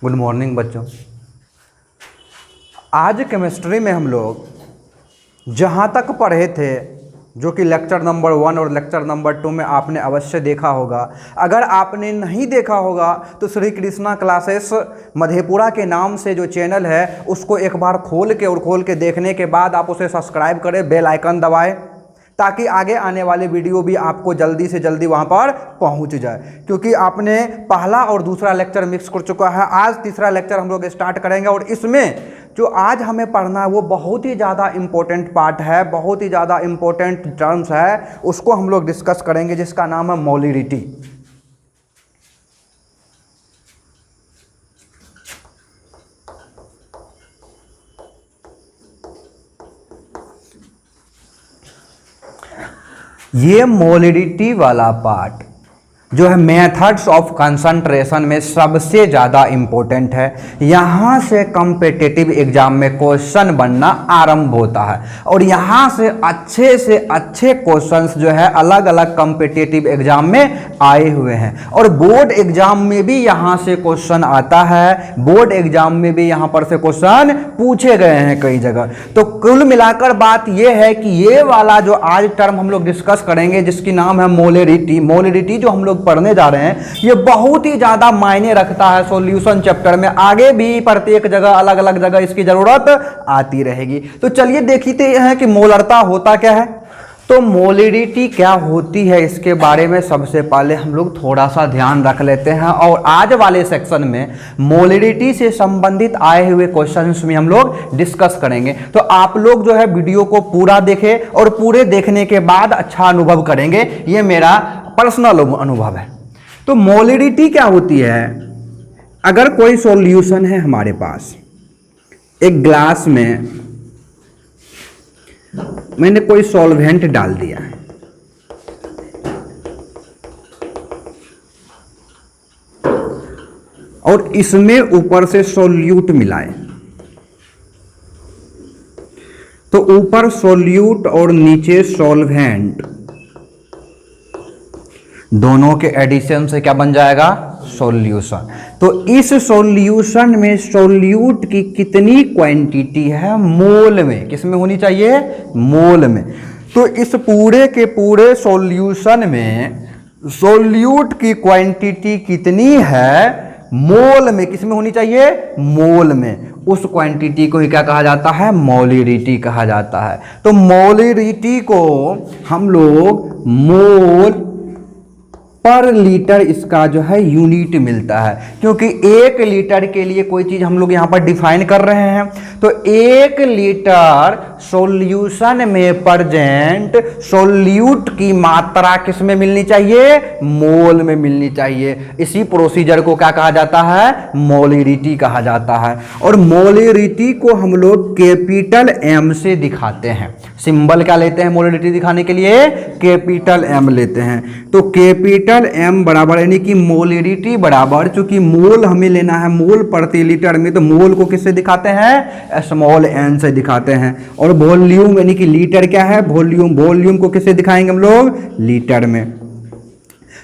Good morning बच्चों। आज chemistry में हम लोग जहाँ तक पढ़े थे, जो कि लेक्चर नंबर 1 और लेक्चर नंबर 2 में आपने अवश्य देखा होगा। अगर आपने नहीं देखा होगा तो श्री कृष्णा क्लासेस मधेपुरा के नाम से जो चैनल है उसको एक बार खोल के देखने के बाद आप उसे सब्सक्राइब करें, बेल आइकन दबाएं, ताकि आगे आने वाले वीडियो भी आपको जल्दी से जल्दी वहां पर पहुंच जाए। क्योंकि आपने पहला और दूसरा लेक्चर मिक्स कर चुका है, आज तीसरा लेक्चर हम लोग स्टार्ट करेंगे और इसमें जो आज हमें पढ़ना है वो बहुत ही ज़्यादा इम्पोर्टेंट पार्ट है, बहुत ही ज़्यादा इम्पोर्टेंट टर्म्स है, उसको हम लोग डिस्कस करेंगे, जिसका नाम है मोलिडिटी। ये मोलिडिटी वाला पार्ट जो है मेथड्स ऑफ कंसंट्रेशन में सबसे ज़्यादा इम्पोर्टेंट है। यहाँ से कॉम्पिटिटिव एग्जाम में क्वेश्चन बनना आरंभ होता है और यहाँ से अच्छे क्वेश्चंस जो है अलग अलग कॉम्पिटिटिव एग्जाम में आए हुए हैं और बोर्ड एग्जाम में भी यहाँ से क्वेश्चन आता है, बोर्ड एग्जाम में भी यहाँ पर से क्वेश्चन पूछे गए हैं कई जगह। तो कुल मिलाकर बात यह है कि ये वाला जो आज टर्म हम लोग डिस्कस करेंगे जिसकी नाम है मोलिडिटी जो हम लोग पढ़ने जा रहे हैं, ये बहुत ही ज्यादा मायने रखता है सॉल्यूशन चैप्टर में। आगे भी प्रत्येक जगह अलग अलग जगह इसकी जरूरत आती रहेगी। तो चलिए देखते हैं कि मोलरता होता क्या है। तो मोलिडिटी क्या होती है इसके बारे में सबसे पहले हम लोग थोड़ा सा ध्यान रख लेते हैं और आज वाले सेक्शन में मोलिडिटी से संबंधित आए हुए क्वेश्चंस में हम लोग डिस्कस करेंगे। तो आप लोग जो है वीडियो को पूरा देखें और पूरे देखने के बाद अच्छा अनुभव करेंगे, ये मेरा पर्सनल अनुभव है। तो मोलिडिटी क्या होती है? अगर कोई सॉल्यूशन है हमारे पास, एक ग्लास में मैंने कोई सॉल्वेंट डाल दिया है और इसमें ऊपर से सॉल्यूट मिलाए, तो ऊपर सॉल्यूट और नीचे सॉल्वेंट, दोनों के एडिशन से क्या बन जाएगा? सॉल्यूशन। तो इस सॉल्यूशन में सॉल्यूट की कितनी क्वांटिटी है? मोल में। किस में होनी चाहिए? मोल में। तो इस पूरे के पूरे सॉल्यूशन में सॉल्यूट की क्वांटिटी कितनी है? मोल में। किस में होनी चाहिए? मोल में। उस क्वांटिटी को ही क्या कहा जाता है? मोलिडिटी कहा जाता है। तो मोलिडिटी को हम लोग मोल पर लीटर इसका जो है यूनिट मिलता है, क्योंकि 1 लीटर के लिए कोई चीज हम लोग यहां पर डिफाइन कर रहे हैं। तो 1 लीटर सॉल्यूशन में प्रेजेंट सॉल्यूट की मात्रा किस में मिलनी चाहिए? मोल में मिलनी चाहिए। इसी प्रोसीजर को क्या कहा जाता है? मोलिडिटी कहा जाता है। और मोलिडिटी को हम लोग कैपिटल एम से दिखाते हैं। सिंबल क्या लेते हैं मोलिडिटी दिखाने के लिए? कैपिटल एम लेते हैं। तो कैपिटल एम बराबर, यानी कि मोलिडिटी बराबर, चूंकि मोल हमें लेना है मोल प्रति लीटर में, तो मोल को किससे दिखाते हैं? स्मॉल एन से दिखाते हैं। और वॉल्यूम यानी कि लीटर क्या है? वॉल्यूम। वॉल्यूम को किससे दिखाएंगे हम लोग? लीटर में।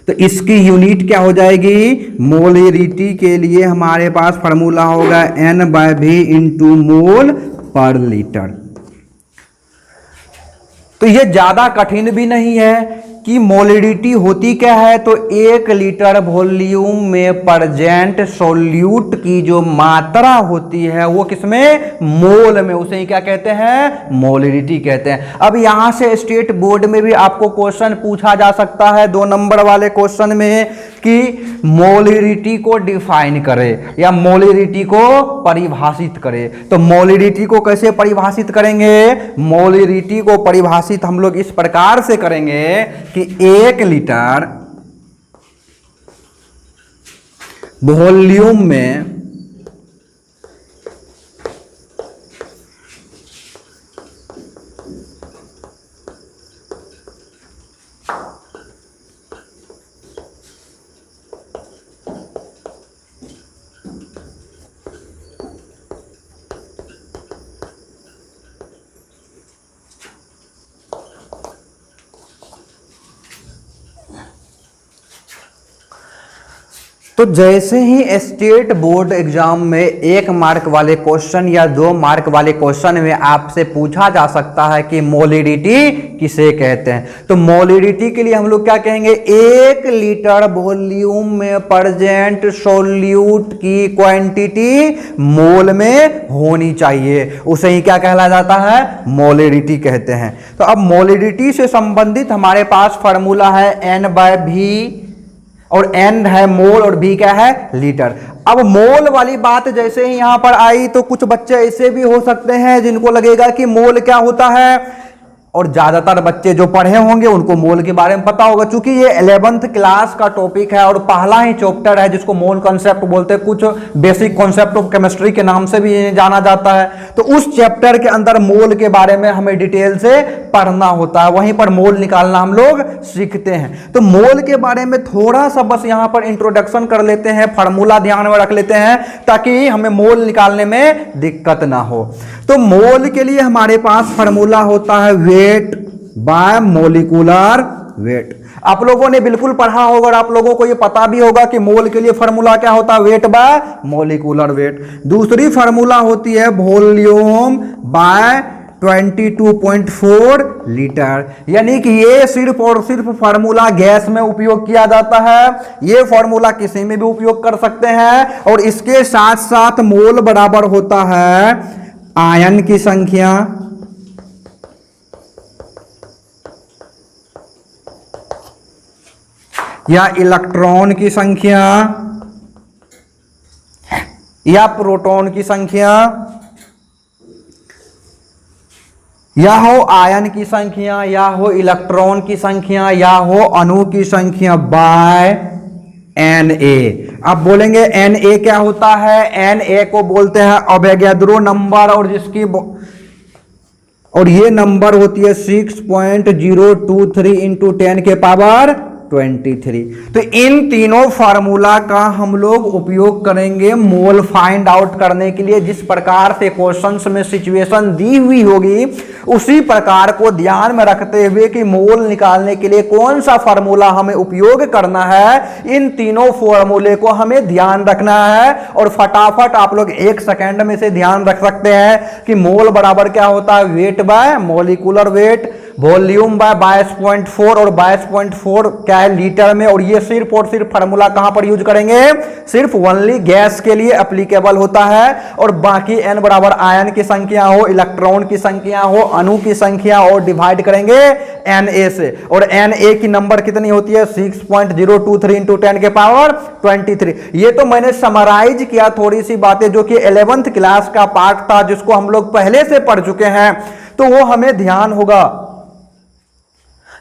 तो इसकी यूनिट क्या हो जाएगी? मोलिडिटी के लिए हमारे पास फॉर्मूला होगा N/V इंटू मोल पर लीटर। तो ये ज्यादा कठिन भी नहीं है कि मोलिडिटी होती क्या है। तो 1 लीटर वॉल्यूम में प्रेजेंट सॉल्यूट की जो मात्रा होती है वो किसमें? मोल में। उसे ही क्या कहते हैं? मोलिडिटी कहते हैं। अब यहां से स्टेट बोर्ड में भी आपको क्वेश्चन पूछा जा सकता है 2 नंबर वाले क्वेश्चन में कि मोलिडिटी को डिफाइन करे या मोलिडिटी को परिभाषित करे। तो मोलिडिटी को कैसे परिभाषित करेंगे? मोलिडिटी को परिभाषित हम लोग इस प्रकार से करेंगे कि 1 लीटर वॉल्यूम में तो जैसे ही स्टेट बोर्ड एग्जाम में 1 मार्क वाले क्वेश्चन या 2 मार्क वाले क्वेश्चन में आपसे पूछा जा सकता है कि मोलिडिटी किसे कहते हैं, तो मोलिडिटी के लिए हम लोग क्या कहेंगे, 1 लीटर वॉल्यूम में प्रेजेंट सोल्यूट की क्वांटिटी मोल में होनी चाहिए, उसे ही क्या कहला जाता है, मोलिडिटी कहते हैं। तो अब मोलिडिटी से संबंधित हमारे पास फॉर्मूला है N/V, और N है मोल और V क्या है, लीटर। अब मोल वाली बात जैसे ही यहां पर आई तो कुछ बच्चे ऐसे भी हो सकते हैं जिनको लगेगा कि मोल क्या होता है, और ज्यादातर बच्चे जो पढ़े होंगे उनको मोल के बारे में पता होगा, क्योंकि ये 11th क्लास का टॉपिक है और पहला ही चैप्टर है जिसको मोल कॉन्सेप्ट बोलते हैं, कुछ बेसिक कॉन्सेप्ट ऑफ केमिस्ट्री के नाम से भी जाना जाता है। तो उस चैप्टर के अंदर मोल के बारे में हमें डिटेल से पढ़ना होता है, वहीं पर मोल निकालना हम लोग सीखते हैं। तो मोल के बारे में थोड़ा सा बस यहां पर इंट्रोडक्शन कर लेते हैं, फार्मूला ध्यान में रख लेते हैं ताकि हमें मोल निकालने में दिक्कत ना हो। तो मोल के लिए हमारे पास फार्मूला होता है वेट बाय मोलिकुलर वेट। आप लोगों ने बिल्कुल पढ़ा होगा और आप लोगों को ये पता भी होगा कि मोल के लिए फार्मूला क्या होता है, वेट बाय मोलिकुलर वेट। दूसरी फार्मूला होती है वॉल्यूम बाय 22.4 लीटर, यानी कि ये सिर्फ और सिर्फ फार्मूला गैस में उपयोग किया जाता है, ये फार्मूला किसी में भी उपयोग कर सकते हैं। और इसके साथ साथ मोल बराबर होता है आयन की संख्या या इलेक्ट्रॉन की संख्या या प्रोटॉन की संख्या, या हो आयन की संख्या या हो इलेक्ट्रॉन की संख्या या हो अणु की संख्या बाय Na। अब बोलेंगे Na क्या होता है, Na को बोलते हैं अवोगाद्रो नंबर, और जिसकी और ये नंबर होती है 6.023 इंटू 10 के पावर 23। तो इन तीनों फार्मूला का हम लोग उपयोग करेंगे मोल फाइंड आउट करने के लिए। जिस प्रकार से क्वेश्चंस में सिचुएशन दी हुई होगी उसी प्रकार को ध्यान में रखते हुए कि मोल निकालने के लिए कौन सा फार्मूला हमें उपयोग करना है, इन तीनों फार्मूले को हमें ध्यान रखना है। और फटाफट आप लोग 1 सेकेंड में से ध्यान रख सकते हैं कि मोल बराबर क्या होता है, wait by molecular wait, volume by 22.4, और 22.4 क्या है, लीटर में। और ये सिर्फ और सिर्फ फार्मूला कहां पर यूज करेंगे, सिर्फ ओनली गैस के लिए एप्लीकेबल होता है। और बाकी n बराबर आयन की संख्या हो, इलेक्ट्रॉन की संख्या हो, अणु की संख्या, और डिवाइड करेंगे Na से। और Na की नंबर कितनी होती है, 6.023 इंटू 10 के पावर 23। ये तो मैंने समराइज किया थोड़ी सी बातें जो कि 11th क्लास का पार्ट था, जिसको हम लोग पहले से पढ़ चुके हैं, तो वो हमें ध्यान होगा।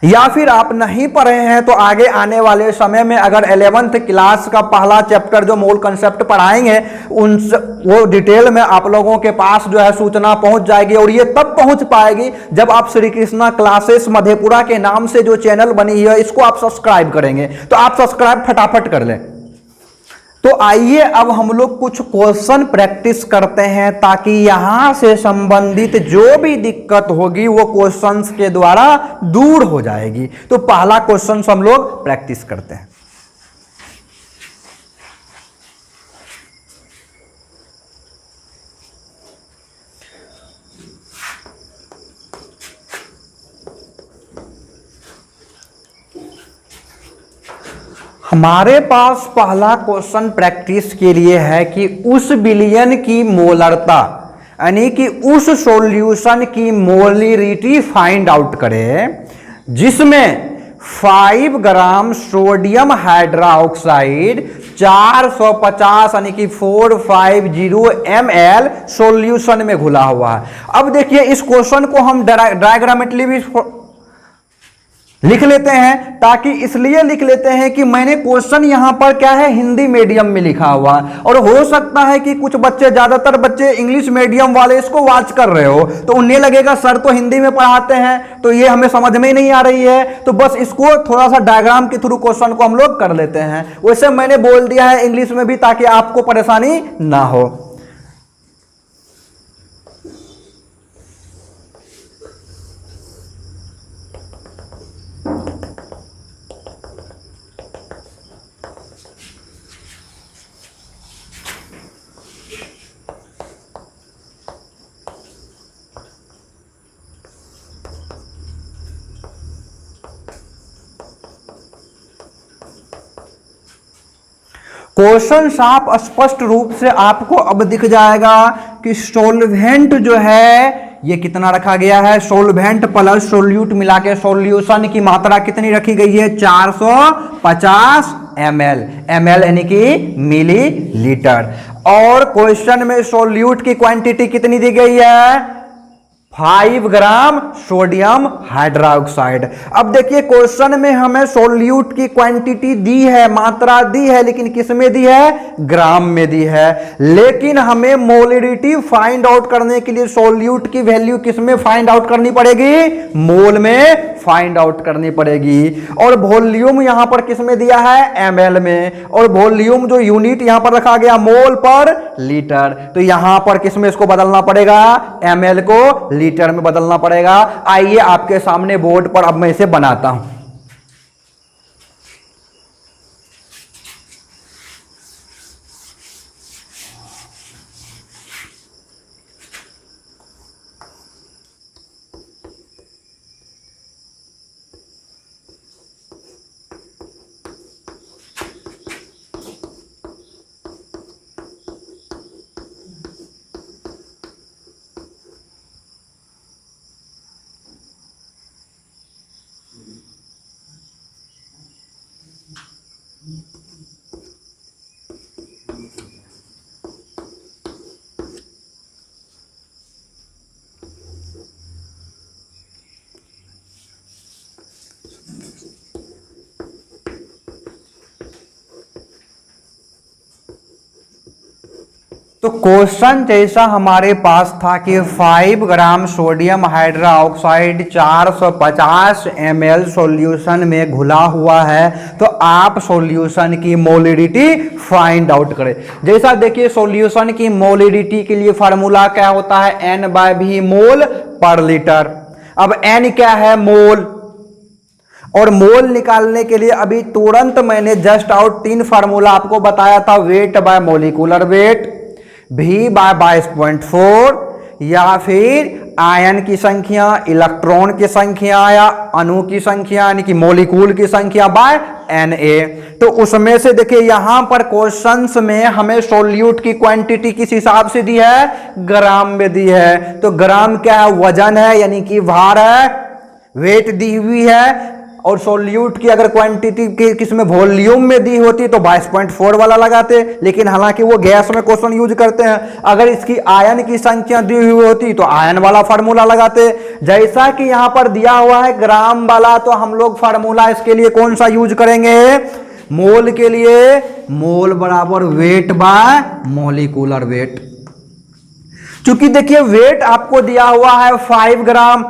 या फिर आप नहीं पढ़े हैं तो आगे आने वाले समय में अगर 11th क्लास का पहला चैप्टर जो मोल कंसेप्ट पढ़ाएंगे उन वो डिटेल में आप लोगों के पास जो है सूचना पहुंच जाएगी। और ये तब पहुंच पाएगी जब आप श्री कृष्णा क्लासेस मधेपुरा के नाम से जो चैनल बनी है इसको आप सब्सक्राइब करेंगे। तो आप सब्सक्राइब फटाफट कर लें। तो आइए अब हम लोग कुछ क्वेश्चन प्रैक्टिस करते हैं ताकि यहां से संबंधित जो भी दिक्कत होगी वो क्वेश्चंस के द्वारा दूर हो जाएगी। तो पहला क्वेश्चन हम लोग प्रैक्टिस करते हैं। हमारे पास पहला क्वेश्चन प्रैक्टिस के लिए है कि उस विलयन की मोलरता यानी कि उस सॉल्यूशन की मोलरिटी फाइंड आउट करें जिसमें 5 ग्राम सोडियम हाइड्रोक्साइड 450 यानी कि 450 ml सॉल्यूशन में घुला हुआ है। अब देखिए इस क्वेश्चन को हम डायग्रामेटिकली भी लिख लेते हैं, ताकि इसलिए लिख लेते हैं कि मैंने क्वेश्चन यहां पर क्या है, हिंदी मीडियम में लिखा हुआ। और हो सकता है कि कुछ बच्चे, ज्यादातर बच्चे इंग्लिश मीडियम वाले इसको वॉच कर रहे हो तो उन्हें लगेगा सर तो हिंदी में पढ़ाते हैं तो ये हमें समझ में ही नहीं आ रही है। तो बस इसको थोड़ा सा डायग्राम के थ्रू क्वेश्चन को हम लोग कर लेते हैं। वैसे मैंने बोल दिया है इंग्लिश में भी ताकि आपको परेशानी ना हो। क्वेश्चन साफ स्पष्ट रूप से आपको अब दिख जाएगा कि सोल्वेंट जो है ये कितना रखा गया है, सोल्वेंट प्लस सोल्यूट मिला के सोल्यूशन की मात्रा कितनी रखी गई है, 450 ml, ml यानी कि मिली लीटर। और क्वेश्चन में सोल्यूट की क्वांटिटी कितनी दी गई है, 5 ग्राम सोडियम हाइड्रोक्साइड। अब देखिए क्वेश्चन में हमें सोल्यूट की क्वांटिटी दी है, मात्रा दी है, लेकिन किस में दी है, ग्राम में दी है। लेकिन हमें मोलिडिटी फाइंड आउट करने के लिए सोल्यूट की वैल्यू किस में फाइंड आउट करनी पड़ेगी, मोल में फाइंड आउट करनी पड़ेगी। और वॉल्यूम यहां पर किस में दिया है, ml में, और वॉल्यूम जो यूनिट यहां पर रखा गया मोल पर लीटर, तो यहां पर किस में इसको बदलना पड़ेगा, ml को लीटर में बदलना पड़ेगा। आइए आपके सामने बोर्ड पर अब मैं इसे बनाता हूं। तो क्वेश्चन जैसा हमारे पास था कि 5 gram sodium hydroxide 450 ml solution में घुला हुआ है, तो आप सॉल्यूशन की मोलिडिटी फाइंड आउट करें। जैसा देखिए सॉल्यूशन की मोलिडिटी के लिए फार्मूला क्या होता है, N/V मोल पर लीटर। अब N क्या है, मोल, और मोल निकालने के लिए अभी तुरंत मैंने जस्ट आउट 3 फार्मूला आपको बताया था, weight by molecular weight, V by 22.4, या फिर आयन की संख्या, इलेक्ट्रॉन की संख्या या अणु की संख्या यानी कि मोलिकूल की संख्या बाय Na। तो उसमें से देखिए यहां पर क्वेश्चंस में हमें सोल्यूट की क्वांटिटी किस हिसाब से दी है, ग्राम में दी है। तो ग्राम क्या है, वजन है यानी कि भार है, वेट दी हुई है। और सोल्यूट की अगर क्वांटिटी किसमें वॉल्यूम में दी होती तो 22.4 वाला लगाते, लेकिन हालांकि वो गैस में क्वेश्चन यूज करते हैं। अगर इसकी आयन की संख्या दी हुई होती तो आयन वाला फार्मूला लगाते। जैसा कि यहां पर दिया हुआ है ग्राम वाला, तो हम लोग फार्मूला इसके लिए कौन सा यूज करेंगे, मोल के लिए मोल बराबर वेट बाय मोलिकुलर वेट। चूंकि देखिए वेट आपको दिया हुआ है 5 ग्राम,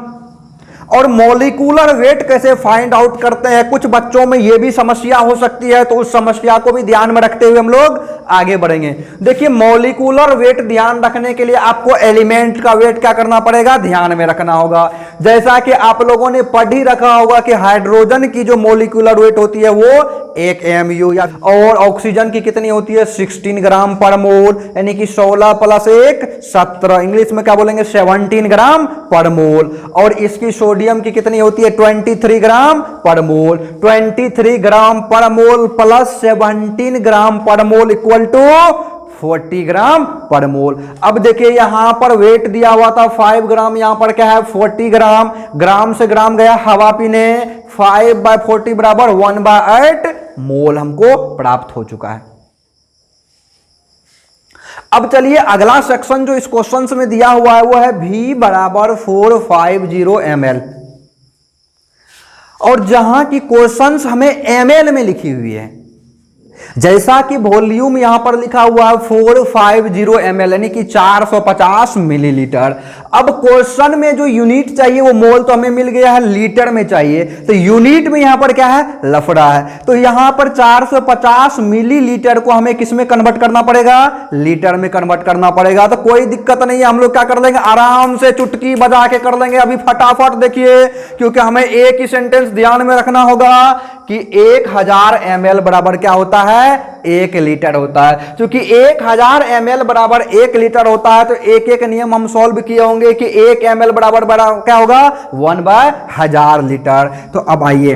और मॉलिक्यूलर वेट कैसे फाइंड आउट करते हैं, कुछ बच्चों में यह भी समस्या हो सकती है, तो उस समस्या को भी ध्यान में रखते हुए हम लोग आगे बढ़ेंगे। देखिए मॉलिक्यूलर वेट ध्यान रखने के लिए आपको एलिमेंट का वेट क्या करना पड़ेगा, ध्यान में रखना होगा। जैसा कि आप लोगों ने पढ़ ही रखा होगा कि हाइड्रोजन की जो मॉलिक्यूलर वेट होती है वो 1 mu, या और ऑक्सीजन की कितनी होती है 16 ग्राम पर मोल, यानी कि 16 + 1 17, इंग्लिश में क्या बोलेंगे 17 ग्राम पर मोल। और इसकी सोडियम की कितनी होती है 23 ग्राम पर मोल। 23 ग्राम पर मोल प्लस 17 ग्राम पर मोल इक्वल टू 40 ग्राम पर मोल। अब देखिए यहां पर वेट दिया हुआ था 5 ग्राम, यहां पर क्या है 40 ग्राम, ग्राम से ग्राम गया हवा पीने, 5/40 बराबर 1/8 मोल हमको प्राप्त हो चुका है। अब चलिए अगला सेक्शन जो इस क्वेश्चन में दिया हुआ है वो है V बराबर 450 ml, और जहां की क्वेश्चंस हमें ml में लिखी हुई है। जैसा कि वॉल्यूम यहां पर लिखा हुआ है 450 ml यानी कि 450 मिलीलीटर। अब क्वेश्चन में जो यूनिट चाहिए वो मोल तो हमें मिल गया है, लीटर में चाहिए, तो यूनिट में यहां पर क्या है, लफड़ा है। तो यहां पर 450 मिलीलीटर को हमें किस में कन्वर्ट करना पड़ेगा, लीटर में कन्वर्ट करना पड़ेगा। तो कोई दिक्कत नहीं है, हम लोग क्या कर लेंगे, आराम से चुटकी बजा के कर लेंगे अभी फटाफट। देखिए क्योंकि हमें एक ही सेंटेंस ध्यान में रखना होगा कि 1000 ml बराबर क्या होता है, 1 लीटर होता है। क्योंकि 1000 ml बराबर 1 लीटर होता है, तो एक एक नियम हम सॉल्व किए होंगे कि 1 ml बराबर क्या होगा 1/1000 लीटर। तो अब आइए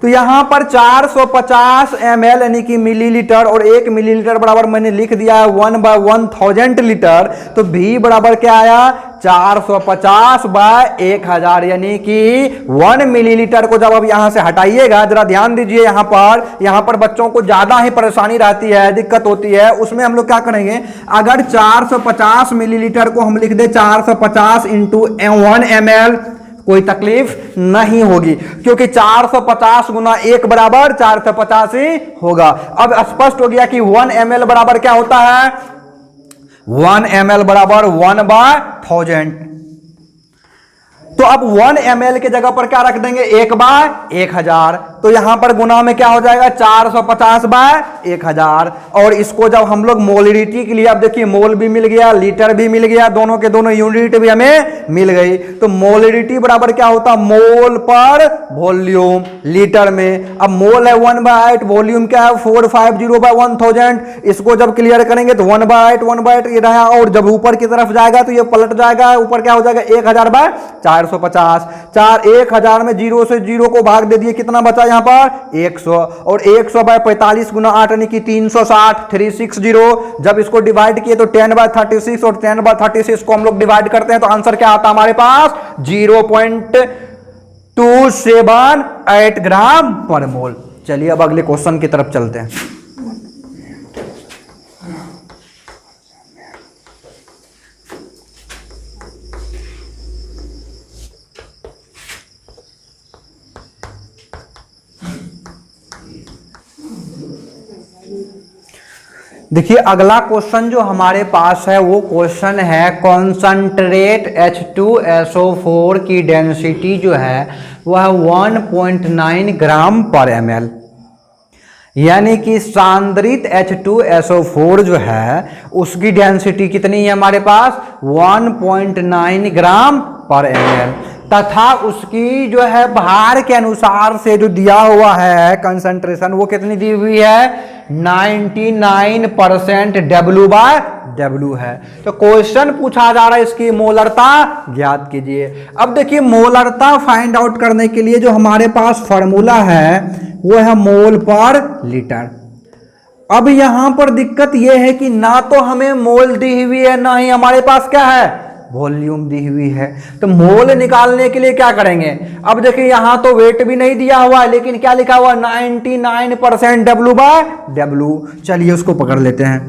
तो यहां पर 450 ml यानी कि मिलीलीटर, और 1 मिलीलीटर बराबर मैंने लिख दिया है 1/1000 लीटर। तो V बराबर क्या आया, 450/1000 यानी कि 1 मिलीलीटर को जब अब यहां से हटाइएगा, जरा ध्यान दीजिए, यहां पर बच्चों को ज्यादा ही परेशानी रहती है, दिक्कत होती है। उसमें हम लोग क्या करेंगे, अगर 450 मिलीलीटर को हम लिख दे 450 इंटू 1 ml, कोई तकलीफ नहीं होगी, क्योंकि 450 गुना 1 बराबर 450 ही होगा। अब स्पष्ट हो गया कि 1 ml बराबर क्या होता है, 1 ml बराबर 1/1000। तो अब 1 ml के जगह पर क्या रख देंगे, 1/1000। तो यहां पर गुना में क्या हो जाएगा, 450/1000। और इसको जब हम लोग मोलिडिटी के लिए, अब देखिए मोल भी मिल गया, लीटर भी मिल गया, दोनों के दोनों यूनिट भी हमें मिल गई। तो मोलिडिटी बराबर क्या होता, मोल पर वॉल्यूम लीटर में। अब मोल है 1/8, वॉल्यूम क्या है 450/1000। इसको जब क्लियर करेंगे तो 1/8 ये रहा, और जब ऊपर की तरफ जाएगा तो ये पलट जाएगा, ऊपर क्या हो जाएगा 1000/450। 1000 में 0 से 0 को भाग दे दिए, कितना बचा यहां पर 100, और 100/45 गुना 8 यानी कि 360, 360। जब इसको डिवाइड किए तो 10/36, और 10/36 को हम लोग डिवाइड करते हैं तो आंसर क्या आता है हमारे पास, 0.278 ग्राम पर मोल। चलिए अब अगले क्वेश्चन की तरफ चलते हैं। देखिए अगला क्वेश्चन जो हमारे पास है वो क्वेश्चन है, कॉन्संट्रेट H2SO4 की डेंसिटी जो है वह 1.9 ग्राम पर ml, यानी कि सांद्रित H2SO4 जो है उसकी डेंसिटी कितनी है हमारे पास, 1.9 ग्राम पर ml, तथा उसकी जो है भार के अनुसार से जो दिया हुआ है कंसंट्रेशन वो कितनी दी हुई है, 99% W/W है। तो क्वेश्चन पूछा जा रहा है इसकी मोलरता ज्ञात कीजिए। अब देखिए मोलरता फाइंड आउट करने के लिए जो हमारे पास फॉर्मूला है वो है मोल पर लीटर। अब यहां पर दिक्कत यह है कि ना तो हमें मोल दी हुई है, ना ही हमारे पास क्या है, वॉल्यूम दी हुई है। तो मोल निकालने के लिए क्या करेंगे, अब देखिए यहां तो वेट भी नहीं दिया हुआ है, लेकिन क्या लिखा हुआ 99% W/W। चलिए उसको पकड़ लेते हैं,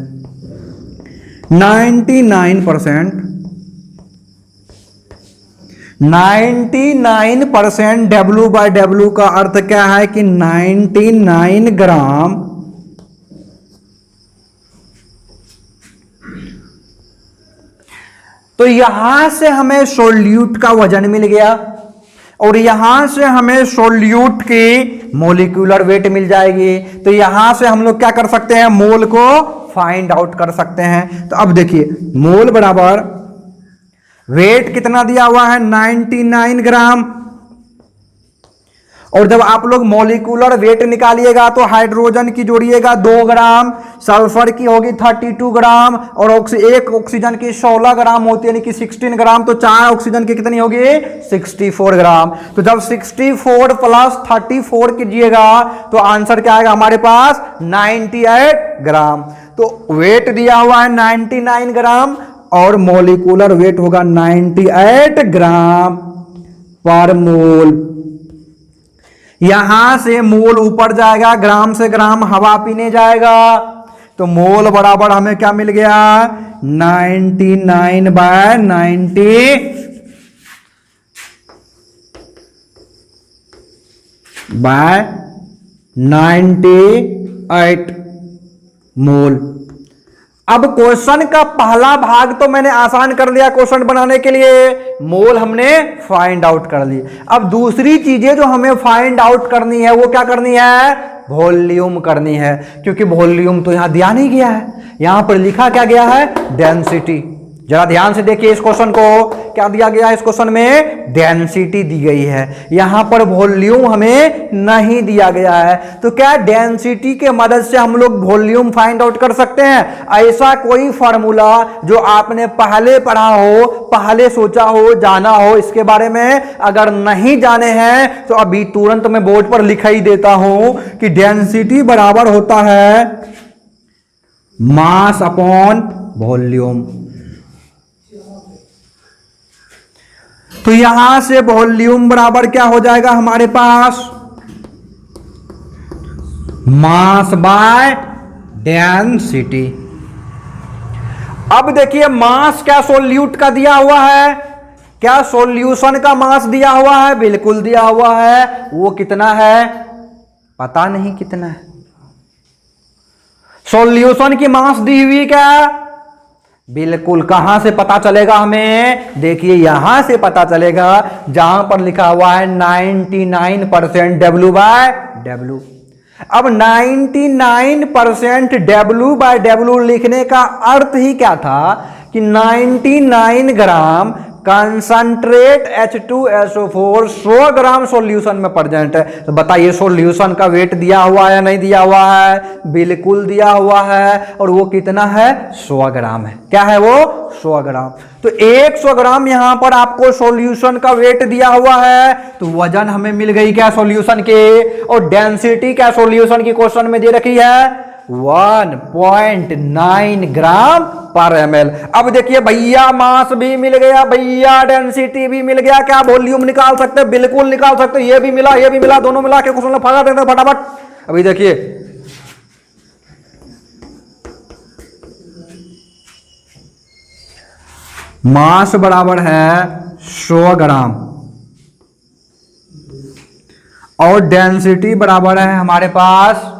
99% W/W का अर्थ क्या है कि 99 ग्राम तो यहां से हमें सोल्यूट का वजन मिल गया, और यहां से हमें सोल्यूट की मोलिक्यूलर वेट मिल जाएगी। तो यहां से हम लोग क्या कर सकते हैं, मोल को फाइंड आउट कर सकते हैं। तो अब देखिए मोल बराबर वेट कितना दिया हुआ है, 99 ग्राम, और जब आप लोग मॉलिक्यूलर वेट निकालिएगा तो हाइड्रोजन की जोड़िएगा 2 ग्राम, सल्फर की होगी 32 ग्राम, और एक ऑक्सीजन की 16 ग्राम होती है यानी कि 16 ग्राम। तो 4 ऑक्सीजन की कितनी होगी, 64 ग्राम। तो जब 64 प्लस 34 कीजिएगा तो आंसर क्या आएगा हमारे पास, 98 ग्राम। तो वेट दिया हुआ है 99 ग्राम और मॉलिक्यूलर वेट होगा 98 ग्राम पर मोल। यहां से मोल ऊपर जाएगा, ग्राम से ग्राम हवा पीने जाएगा, तो मोल बराबर हमें क्या मिल गया, 99/98 मोल। अब क्वेश्चन का पहला भाग तो मैंने आसान कर लिया, क्वेश्चन बनाने के लिए मोल हमने फाइंड आउट कर ली। अब दूसरी चीजें जो हमें फाइंड आउट करनी है वो क्या करनी है, वॉल्यूम करनी है, क्योंकि वॉल्यूम तो यहां दिया नहीं गया है, यहां पर लिखा क्या गया है, डेंसिटी। जरा ध्यान से देखिए इस क्वेश्चन को, क्या दिया गया है इस क्वेश्चन में? डेंसिटी दी गई है। यहां पर वॉल्यूम हमें नहीं दिया गया है। तो क्या डेंसिटी के मदद से हम लोग वॉल्यूम फाइंड आउट कर सकते हैं? ऐसा कोई फार्मूला जो आपने पहले पढ़ा हो, पहले सोचा हो, जाना हो, इसके बारे में अगर नहीं जाने हैं तो अभी तुरंत मैं बोर्ड पर लिख ही देता हूं कि डेंसिटी बराबर होता है मास अपॉन वॉल्यूम। तो यहां से वॉल्यूम बराबर क्या हो जाएगा हमारे पास? Mass by density. अब देखिए मास क्या सॉल्यूट का दिया हुआ है? क्या सॉल्यूशन का मास दिया हुआ है? बिल्कुल दिया हुआ है। वो कितना है? पता नहीं कितना है। सॉल्यूशन की मास दी हुई क्या? बिल्कुल। कहां से पता चलेगा हमें? देखिए यहां से पता चलेगा जहां पर लिखा हुआ है 99% W बाय W। अब 99% W बाय W लिखने का अर्थ ही क्या था कि 99 ग्राम कंसंट्रेट H2SO4 100 ग्राम सॉल्यूशन में प्रेजेंट है। तो बताइए सॉल्यूशन का वेट दिया हुआ है या नहीं दिया हुआ है? बिल्कुल दिया हुआ है। और वो कितना है? 100 ग्राम है। क्या है वो? 100 ग्राम। तो 100 ग्राम यहां पर आपको सॉल्यूशन का वेट दिया हुआ है। तो वजन हमें मिल गई क्या सॉल्यूशन के? और डेंसिटी क्या सॉल्यूशन की क्वेश्चन में दे रखी है? 1.9 ग्राम पर ml। अब देखिए भैया मास भी मिल गया, भैया डेंसिटी भी मिल गया। क्या वॉल्यूम निकाल सकते हैं? बिल्कुल निकाल सकते हैं। ये भी मिला, ये भी मिला, दोनों मिला के क्वेश्चन फटाफट। अभी देखिए मास बराबर है 100 ग्राम और डेंसिटी बराबर है हमारे पास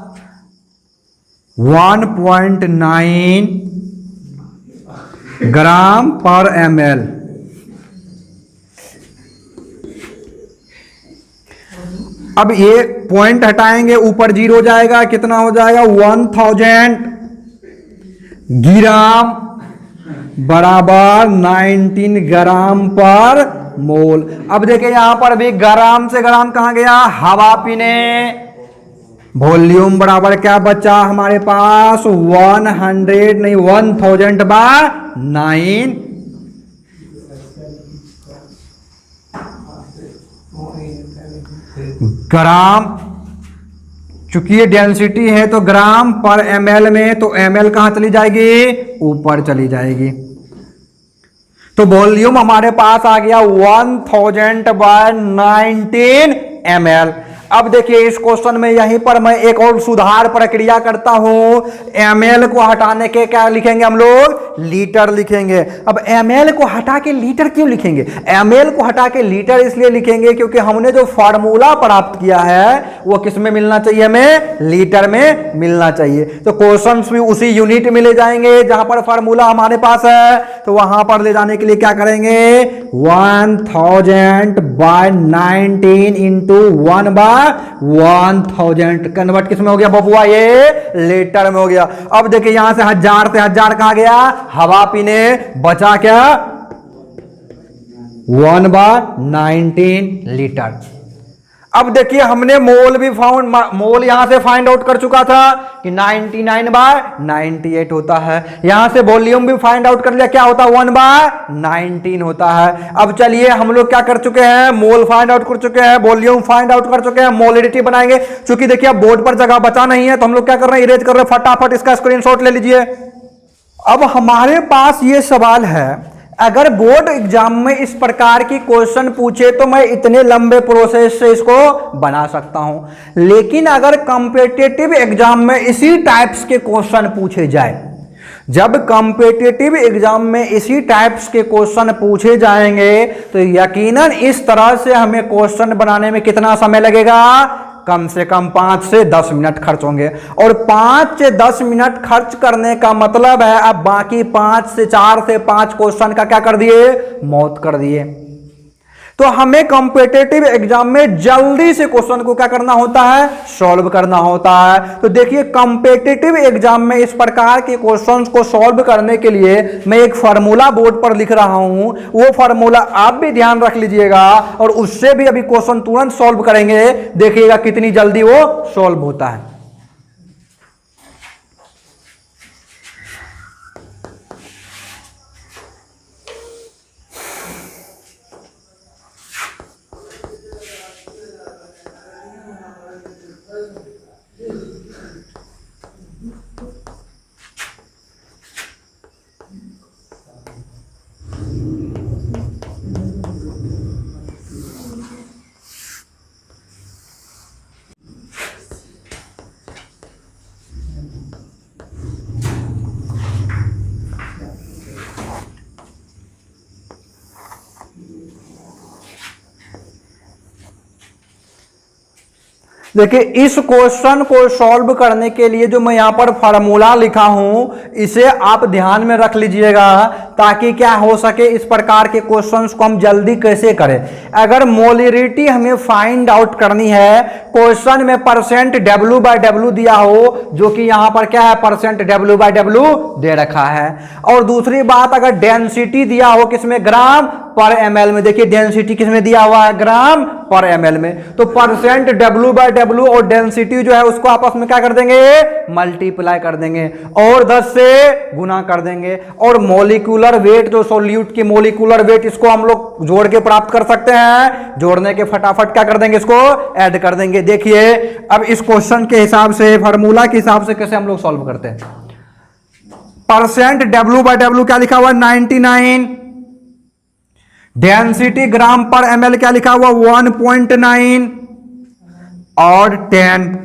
1.9 ग्राम पर ml। अब ये पॉइंट हटाएंगे, ऊपर 0 जाएगा, कितना हो जाएगा? 1000 ग्राम बराबर 19 ग्राम पर मोल। अब देखिए यहां पर भी ग्राम से ग्राम कहां गया? हवा पीने। वॉल्यूम बराबर क्या बचा हमारे पास? 1000 बाय 9 ग्राम। चूंकि ये डेंसिटी है तो ग्राम पर ml में, तो ml कहां चली जाएगी? ऊपर चली जाएगी। तो वॉल्यूम हमारे पास आ गया 1000 बाय 19 ml। अब देखिए इस क्वेश्चन में यहीं पर मैं एक और सुधार प्रक्रिया करता हूं। ml को हटाने के क्या लिखेंगे हम लोग? लीटर लिखेंगे। अब ml को हटा के लीटर क्यों लिखेंगे? ml को हटा के लीटर इसलिए लिखेंगे क्योंकि हमने जो फार्मूला प्राप्त किया है वो किस में मिलना चाहिए? हमें लीटर में मिलना चाहिए। तो क्वेश्चंस भी उसी यूनिट में ले जाएंगे जहां पर फार्मूला हमारे पास है। तो वहां पर ले जाने के लिए क्या करेंगे? 1000 बाय 19 इंटू 1 बाय 1000 कन्वर्ट किस में हो गया बबुआ? ये लीटर में हो गया। अब देखिए यहां से 1000 से 1000 कहा गया? हवा पीने। बचा क्या? 1/19 लीटर। अब देखिए हमने मोल भी मोल यहां से फाइंड आउट कर चुका था कि 99/98 होता है। यहां से वॉल्यूम भी फाइंड आउट कर लिया, क्या होता है? 1/19 होता है। अब चलिए हम लोग क्या कर चुके हैं? मोल फाइंड आउट कर चुके हैं, वॉल्यूम फाइंड आउट कर चुके हैं, मोलिडिटी बनाएंगे। चूंकि देखिए अब बोर्ड पर जगह बचा नहीं है तो हम लोग क्या कर रहे हैं? इरेज कर रहे हैं। फटाफट इसका स्क्रीनशॉट ले लीजिए। अब हमारे पास ये सवाल है, अगर बोर्ड एग्जाम में इस प्रकार की क्वेश्चन पूछे तो मैं इतने लंबे प्रोसेस से इसको बना सकता हूं। लेकिन अगर कॉम्पिटिटिव एग्जाम में इसी टाइप्स के क्वेश्चन पूछे जाए, जब कॉम्पिटिटिव एग्जाम में इसी टाइप्स के क्वेश्चन पूछे जाएंगे तो यकीनन इस तरह से हमें क्वेश्चन बनाने में कितना समय लगेगा? कम से कम 5 से 10 मिनट खर्च होंगे। और 5 से 10 मिनट खर्च करने का मतलब है अब बाकी 4 से 5 क्वेश्चन का क्या कर दिए? मौत कर दिए। तो हमें कॉम्पिटिटिव एग्जाम में जल्दी से क्वेश्चन को क्या करना होता है, सॉल्व करना होता है। तो देखिए कॉम्पिटिटिव एग्जाम में इस प्रकार के क्वेश्चंस को सॉल्व करने के लिए मैं एक फार्मूला बोर्ड पर लिख रहा हूं, वो फार्मूला आप भी ध्यान रख लीजिएगा और उससे भी अभी क्वेश्चन तुरंत सॉल्व करेंगे, देखिएगा कितनी जल्दी वो सॉल्व होता है। देखिए इस क्वेश्चन को सॉल्व करने के लिए जो मैं यहां पर फार्मूला लिखा हूं, इसे आप ध्यान में रख लीजिएगा ताकि क्या हो सके, इस प्रकार के क्वेश्चंस को हम जल्दी कैसे करें। अगर मोलरिटी हमें फाइंड आउट करनी है, क्वेश्चन में परसेंट W/W दिया हो, जो कि यहां पर क्या है, परसेंट W/W दे रखा है। और दूसरी बात, अगर डेंसिटी दिया हो किसमें, ग्राम पर ml में, देखिए डेंसिटी किसमें दिया हुआ है, ग्राम पर ml में, तो परसेंट W/W और डेंसिटी जो है उसको आपस में क्या कर देंगे, मल्टीप्लाई कर देंगे और 10 से गुना कर देंगे। और मॉलिक्यूलर वेट, जो सॉल्यूट की मॉलिक्यूलर वेट, इसको हम लोग जोड़ के प्राप्त कर सकते हैं। जोड़ने के फटाफट क्या कर देंगे, इसको ऐड कर देंगे। देखिए अब इस क्वेश्चन के हिसाब से, फार्मूला के हिसाब से कैसे हम लोग सॉल्व करते हैं। परसेंट W/W क्या लिखा हुआ, 99। डेंसिटी ग्राम पर ml क्या लिखा हुआ, 1.9 और 10।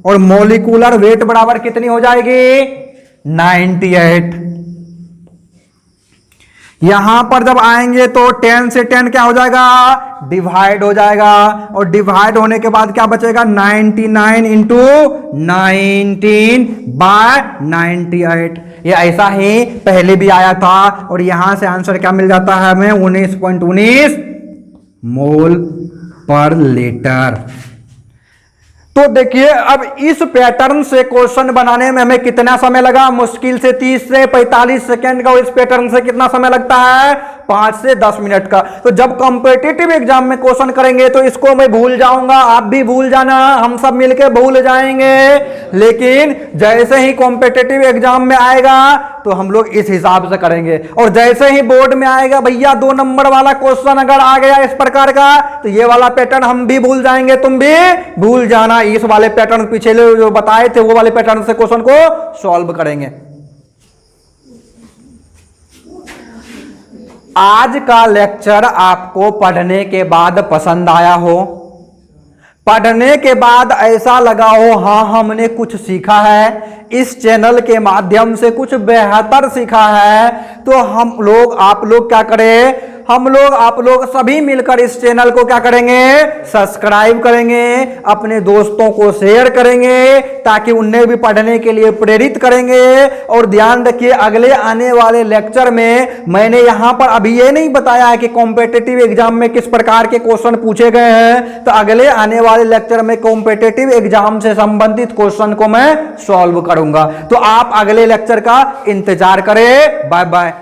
और मॉलिक्यूलर वेट बराबर कितनी हो जाएगी, 98। यहां पर जब आएंगे तो 10 से 10 क्या हो जाएगा, डिवाइड हो जाएगा। और डिवाइड होने के बाद क्या बचेगा, 99 इंटू 19/98। ये ऐसा ही पहले भी आया था और यहां से आंसर क्या मिल जाता है हमें, 19.19 मोल पर लीटर। तो देखिए अब इस पैटर्न से क्वेश्चन बनाने में हमें कितना समय लगा, मुश्किल से 30 से 45 सेकंड का। और इस पैटर्न से कितना समय लगता है, 5 से 10 मिनट का। तो जब कॉम्पिटिटिव एग्जाम में क्वेश्चन करेंगे तो इसको मैं भूल जाऊंगा, आप भी भूल जाना, हम सब मिलकर भूल जाएंगे। लेकिन जैसे ही कॉम्पिटिटिव एग्जाम में आएगा तो हम लोग इस हिसाब से करेंगे। और जैसे ही बोर्ड में आएगा, भैया 2 नंबर वाला क्वेश्चन अगर आ गया इस प्रकार का, तो ये वाला पैटर्न हम भी भूल जाएंगे, तुम भी भूल जाना। इस वाले पैटर्न पिछले जो बताए थे वो वाले पैटर्न से क्वेश्चन को सॉल्व करेंगे। आज का लेक्चर आपको पढ़ने के बाद पसंद आया हो, पढ़ने के बाद ऐसा लगा हो हाँ हमने कुछ सीखा है, इस चैनल के माध्यम से कुछ बेहतर सीखा है, तो हम लोग आप लोग क्या करें, हम लोग आप लोग सभी मिलकर इस चैनल को क्या करेंगे, सब्सक्राइब करेंगे, अपने दोस्तों को शेयर करेंगे ताकि उन्हें भी पढ़ने के लिए प्रेरित करेंगे। और ध्यान रखिए अगले आने वाले लेक्चर में मैंने यहां पर अभी ये नहीं बताया है कि कॉम्पिटिटिव एग्जाम में किस प्रकार के क्वेश्चन पूछे गए हैं, तो अगले आने वाले लेक्चर में कॉम्पिटिटिव एग्जाम से संबंधित क्वेश्चन को मैं सॉल्व करूंगा। तो आप अगले लेक्चर का इंतजार करें। Bye bye.